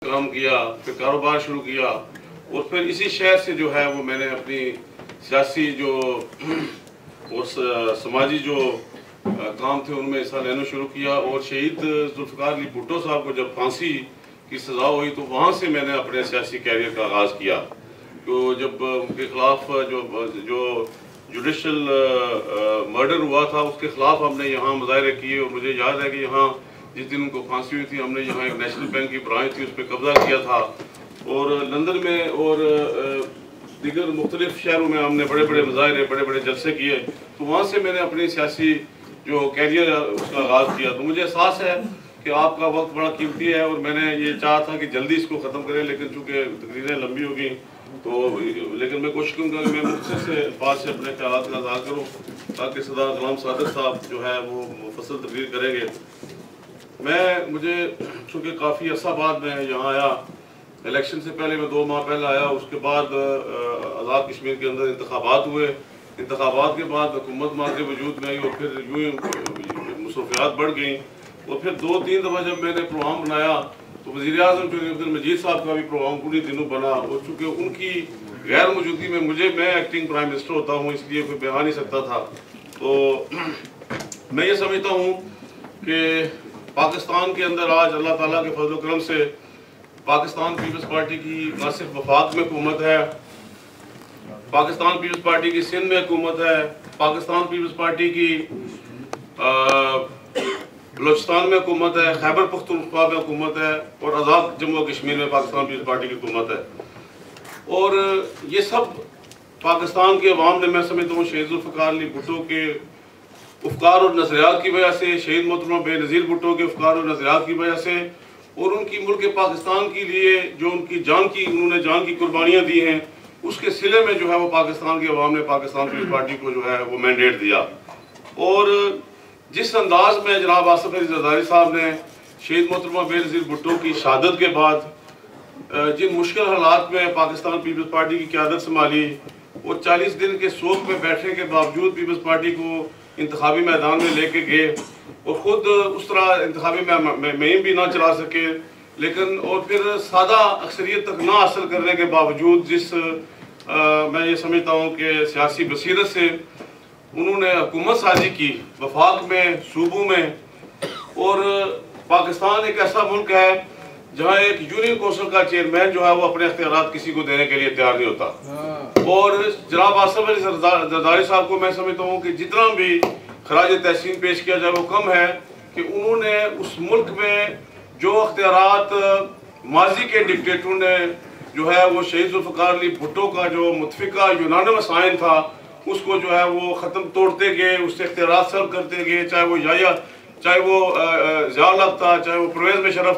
काम किया, फिर कारोबार शुरू किया और फिर इसी शहर से जो है वो मैंने अपनी सियासी जो और समाजी जो काम थे उनमें हिस्सा लेना शुरू किया। और शहीद जुल्फ़िकार अली भुट्टो साहब को जब फांसी की सज़ा हुई तो वहाँ से मैंने अपने सियासी कैरियर का आगाज़ किया। तो जब उनके खिलाफ जो जुडिशल मर्डर हुआ था उसके खिलाफ हमने यहाँ मुजाहरे किए और मुझे याद है कि यहाँ जिस दिन उनको फांसी हुई थी हमने यहाँ एक नेशनल बैंक की ब्रांच थी उस पर कब्जा किया था और लंदन में और दीगर मुख्तलिफ शहरों में हमने बड़े बड़े मुजाहरे बड़े बड़े जलसे किए। तो वहाँ से मैंने अपनी सियासी जो कैरियर उसका आगाज़ किया। तो मुझे एहसास है कि आपका वक्त बड़ा कीमती है और मैंने ये चाहा था कि जल्दी इसको ख़त्म करें, लेकिन चूँकि तकरीरें लंबी हो गई तो लेकिन मैं कोशिश करूँगा कि मैं मुख्तसर से अल्फाज से अपने ख्यालात का इज़हार करूँ ताकि सरदार गुलाम सादिक साहब जो है वो मुफस्सल तकरीर करेंगे। मुझे चूँकि काफ़ी अर्सा बाद मैं यहाँ आया, इलेक्शन से पहले मैं 2 माह पहले आया, उसके बाद आज़ाद कश्मीर के अंदर इंतखाबात हुए, इंतखाबात के बाद हुकूमत माजी वजूद में आई और फिर यूँ ही मसरूफियात बढ़ गई और फिर 2-3 दफ़ा जब मैंने प्रोग्राम बनाया तो वज़ीर आज़म अब्दुल मजीद साहब का भी प्रोग्राम पूरी दिनों बना और चूँकि उनकी गैर मौजूदगी में मैं एक्टिंग प्राइम मिनिस्टर होता हूँ इसलिए कोई बयान नहीं सकता था। तो मैं ये समझता हूँ कि पाकिस्तान के अंदर आज अल्लाह ताला के फजल करम से पाकिस्तान पीपल्स पार्टी की न सिर्फ वफाक में हुकूमत है, पाकिस्तान पीपल्स पार्टी की सिंध में हुकूमत है, पाकिस्तान पीपल्स पार्टी की बलोचिस्तान में हुकूमत है, खैबर पख्तूनख्वा में हुकूमत है और आज़ाद जम्मू कश्मीर में पाकिस्तान पीपल्स पार्टी की हुकूमत है। और ये सब पाकिस्तान के अवाम ने मैं समझता हूँ शहीद जुल्फ़िकार अली भुट्टो के अफ़कार और नज़रियात की वजह से, शहीद मोहतरमा बेनज़ीर भुट्टो के अफ़कार और नज़रियात की वजह से और उनकी मुल्क पाकिस्तान के लिए जो उनकी उन्होंने जान की कुर्बानियाँ दी हैं उसके सिले में जो है वो पाकिस्तान के अवाम ने पाकिस्तान पीपल्स पार्टी को जो है वो मैंडेट दिया। और जिस अंदाज में जनाब आसिफ अली जरदारी साहब ने शहीद मोहतरमा बेनज़ीर भुट्टो की शहादत के बाद जिन मुश्किल हालात में पाकिस्तान पीपल्स पार्टी की क़यादत संभाली और 40 दिन के सोग में बैठने के बावजूद पीपल्स पार्टी को इंतखाबी मैदान में लेके गए और ख़ुद उस तरह इंतखाबी मुहिम भी ना चला सके, लेकिन और फिर सादा अक्सरियत तक ना हासिल करने के बावजूद जिस मैं ये समझता हूँ कि सियासी बसीरत से उन्होंने हुकूमत साजी की वफाक में, सूबों में। और पाकिस्तान एक ऐसा मुल्क है जहाँ एक यूनियन कौंसिल का चेयरमैन जो है वो अपने इख्तियारात किसी को देने के लिए तैयार नहीं होता। और जनाब आसिफ अली जरदारी साहब को मैं समझता हूँ कि जितना भी खराज तहसीन पेश किया जाए वो कम है कि उन्होंने उस मुल्क में जो इख्तियारात माजी के डिक्टेटरों ने जो है वो शहीद जुल्फ़िकार अली भुट्टो का जो मुतफ़िका यूनानिमस आइन था उसको जो है वो ख़त्म तोड़ते गए, उससे इख्तियारात सर्व करते गए, चाहे वो याया, चाहे वो ज़िया था, चाहे वो परवेज़ मुशर्रफ था।